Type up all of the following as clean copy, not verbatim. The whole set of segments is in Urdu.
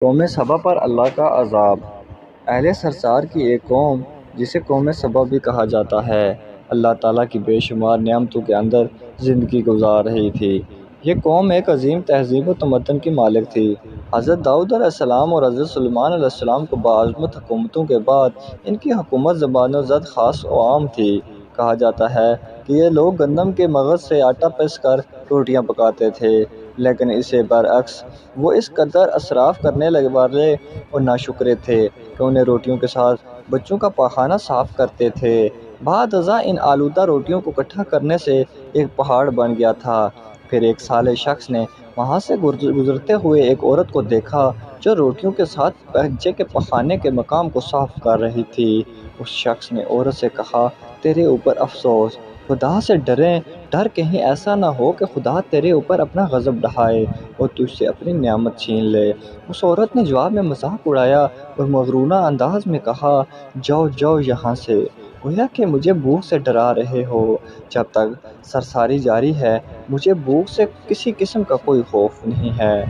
قوم سبا پر اللہ کا عذاب۔ اہل سرسار کی ایک قوم جسے قوم سبا بھی کہا جاتا ہے، اللہ تعالیٰ کی بے شمار نعمتوں کے اندر زندگی گزار رہی تھی۔ یہ قوم ایک عظیم تہذیب و تمدن کی مالک تھی۔ حضرت داؤد علیہ السلام اور حضرت سلیمان علیہ السلام کو باعظمت حکومتوں کے بعد ان کی حکومت زبان و زد خاص و عام تھی۔ کہا جاتا ہے کہ یہ لوگ گندم کے مغز سے آٹا پیس کر روٹیاں پکاتے تھے، لیکن اسے برعکس وہ اس قدر اسراف کرنے والے اور ناشکرے تھے کہ انہیں روٹیوں کے ساتھ بچوں کا پاخانہ صاف کرتے تھے۔ بعد ازاں ان آلودہ روٹیوں کو اکٹھا کرنے سے ایک پہاڑ بن گیا تھا۔ پھر ایک صالح شخص نے وہاں سے گزرتے ہوئے ایک عورت کو دیکھا جو روٹیوں کے ساتھ بچے کے پخانے کے مقام کو صاف کر رہی تھی۔ اس شخص نے عورت سے کہا، تیرے اوپر افسوس، خدا سے ڈر کہیں ایسا نہ ہو کہ خدا تیرے اوپر اپنا غضب ڈھائے اور تجھ سے اپنی نعمت چھین لے۔ اس عورت نے جواب میں مذاق اڑایا اور مغرورانہ انداز میں کہا، جاؤ جاؤ یہاں سے، گویا کہ مجھے بھوک سے ڈرا رہے ہو۔ جب تک سرساری جاری ہے مجھے بھوک سے کسی قسم کا کوئی خوف نہیں ہے۔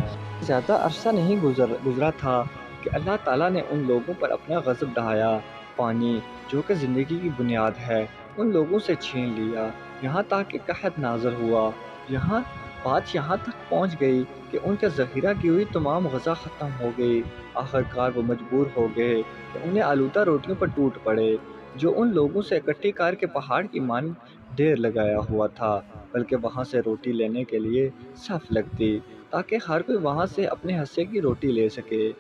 زیادہ عرصہ نہیں گزرا تھا کہ اللہ تعالیٰ نے ان لوگوں پر اپنا غضب ڈھایا۔ پانی جو کہ زندگی کی بنیاد ہے ان لوگوں سے چھین لیا، یہاں تک کہ قحط نازل ہوا۔ بات یہاں تک پہنچ گئی کہ ان کے ذخیرہ کی ہوئی تمام غذا ختم ہو گئی۔ آخرکار وہ مجبور ہو گئے کہ انہیں آلودہ روٹیوں پر ٹوٹ پڑے جو ان لوگوں سے اکٹھی کر کے پہاڑ کی مانند ڈھیر لگایا ہوا تھا، بلکہ وہاں سے روٹی لینے کے لیے صف لگتی تاکہ ہر کوئی وہاں سے اپنے حصے کی روٹی لے سکے۔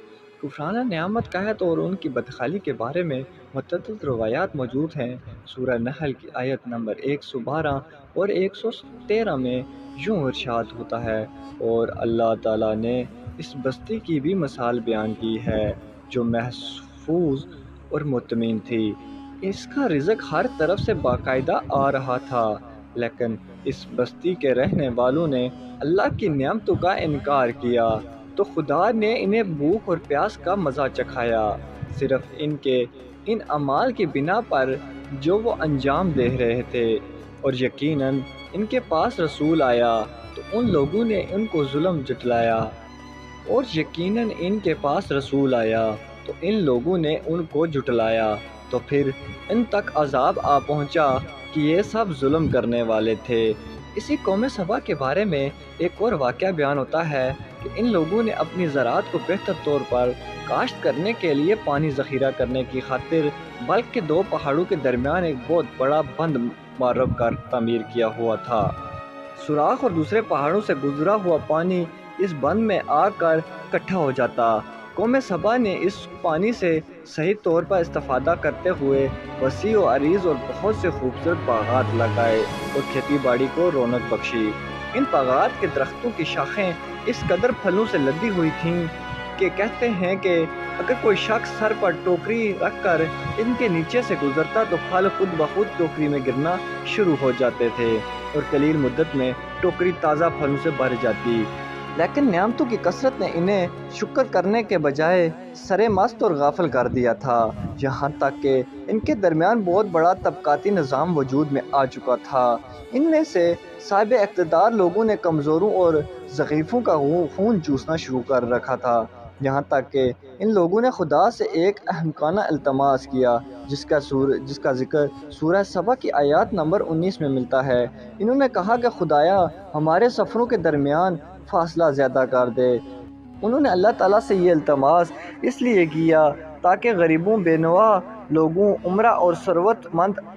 کفرانہ نعمت، قحط اور ان کی بدحالی کے بارے میں متعدد روایات موجود ہیں۔ سورہ نحل کی آیت نمبر 112 اور 113 میں یوں ارشاد ہوتا ہے، اور اللہ تعالیٰ نے اس بستی کی بھی مثال بیان کی ہے جو محفوظ اور مطمئن تھی۔ اس کا رزق ہر طرف سے باقاعدہ آ رہا تھا، لیکن اس بستی کے رہنے والوں نے اللہ کی نعمتوں کا انکار کیا تو خدا نے انہیں بھوک اور پیاس کا مزہ چکھایا، صرف ان اعمال کی بنا پر جو وہ انجام دے رہے تھے۔ اور یقیناً ان کے پاس رسول آیا تو ان لوگوں نے ان کو جھٹلایا تو پھر ان تک عذاب آ پہنچا کہ یہ سب ظلم کرنے والے تھے۔ اسی قوم سبا کے بارے میں ایک اور واقعہ بیان ہوتا ہے کہ ان لوگوں نے اپنی زراعت کو بہتر طور پر کاشت کرنے کے لیے پانی ذخیرہ کرنے کی خاطر بلک کے دو پہاڑوں کے درمیان ایک بہت بڑا بند معرب کر تعمیر کیا ہوا تھا۔ سوراخ اور دوسرے پہاڑوں سے گزرا ہوا پانی اس بند میں آ کر اکٹھا ہو جاتا۔ قوم سبا نے اس پانی سے صحیح طور پر استفادہ کرتے ہوئے وسیع و عریض اور بہت سے خوبصورت باغات لگائے اور کھیتی باڑی کو رونق بخشی۔ ان باغات کے درختوں کی شاخیں اس قدر پھلوں سے لدی ہوئی تھیں کہ کہتے ہیں کہ اگر کوئی شخص سر پر ٹوکری رکھ کر ان کے نیچے سے گزرتا تو پھل خود بخود ٹوکری میں گرنا شروع ہو جاتے تھے اور قلیل مدت میں ٹوکری تازہ پھلوں سے بھر جاتی۔ لیکن نعمتوں کی کثرت نے انہیں شکر کرنے کے بجائے سرے مست اور غافل کر دیا تھا، یہاں تک کہ ان کے درمیان بہت بڑا طبقاتی نظام وجود میں آ چکا تھا۔ ان میں سے صاحب اقتدار لوگوں نے کمزوروں اور ضعیفوں کا خون چوسنا شروع کر رکھا تھا، یہاں تک کہ ان لوگوں نے خدا سے ایک احمقانہ التماس کیا جس کا ذکر سورہ سبا کی آیات نمبر 19 میں ملتا ہے۔ انہوں نے کہا کہ خدایا ہمارے سفروں کے درمیان فاصلہ زیادہ کر دے۔ انہوں نے اللہ تعالیٰ سے یہ التماس اس لیے کیا تاکہ غریبوں، بے نوا لوگوں، امراء اور ثروت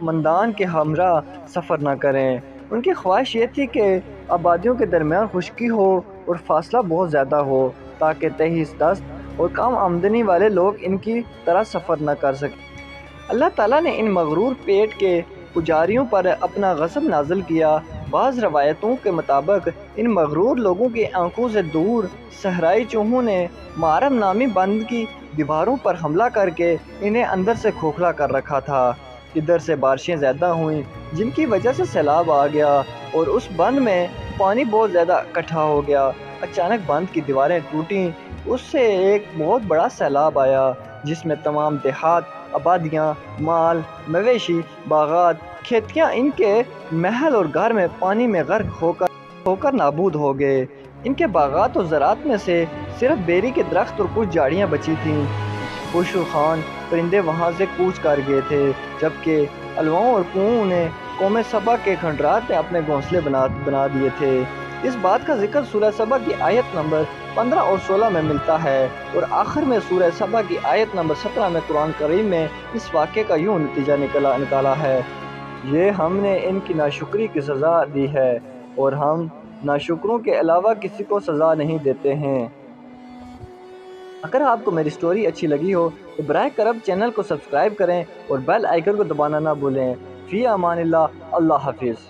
مندان کے ہمراہ سفر نہ کریں۔ ان کی خواہش یہ تھی کہ آبادیوں کے درمیان خشکی ہو اور فاصلہ بہت زیادہ ہو تاکہ تیز دست اور کم آمدنی والے لوگ ان کی طرح سفر نہ کر سکیں۔ اللہ تعالیٰ نے ان مغرور پیٹ کے پجاریوں پر اپنا غضب نازل کیا۔ بعض روایتوں کے مطابق ان مغرور لوگوں کی آنکھوں سے دور صحرائی چوہوں نے معرب نامی بند کی دیواروں پر حملہ کر کے انہیں اندر سے کھوکھلا کر رکھا تھا۔ ادھر سے بارشیں زیادہ ہوئیں جن کی وجہ سے سیلاب آ گیا اور اس بند میں پانی بہت زیادہ اکٹھا ہو گیا۔ اچانک بند کی دیواریں ٹوٹیں، اس سے ایک بہت بڑا سیلاب آیا جس میں تمام دیہات، آبادیاں، مال مویشی، باغات، کھیتیاں، ان کے محل اور گھر میں پانی میں غرق ہو کر نابود ہو گئے۔ ان کے باغات اور زراعت میں سے صرف بیری کے درخت اور کچھ جھاڑیاں بچی تھیں۔ خوشو خان پرندے وہاں سے کوچ کر گئے تھے، جبکہ الواؤں اور کوؤں نے قوم سبا کے کھنڈرات میں اپنے گھونسلے بنا دیے تھے۔ اس بات کا ذکر سورہ سبا کی آیت نمبر 15 اور 16 میں ملتا ہے، اور آخر میں سورہ سبا کی آیت نمبر 17 میں قرآن کریم میں اس واقعے کا یوں نتیجہ نکالا ہے: یہ ہم نے ان کی ناشکری کی سزا دی ہے، اور ہم ناشکروں کے علاوہ کسی کو سزا نہیں دیتے ہیں۔ اگر آپ کو میری سٹوری اچھی لگی ہو تو براہ کرم چینل کو سبسکرائب کریں اور بیل آئیکن کو دبانا نہ بھولیں۔ فی امان اللہ، اللہ حافظ۔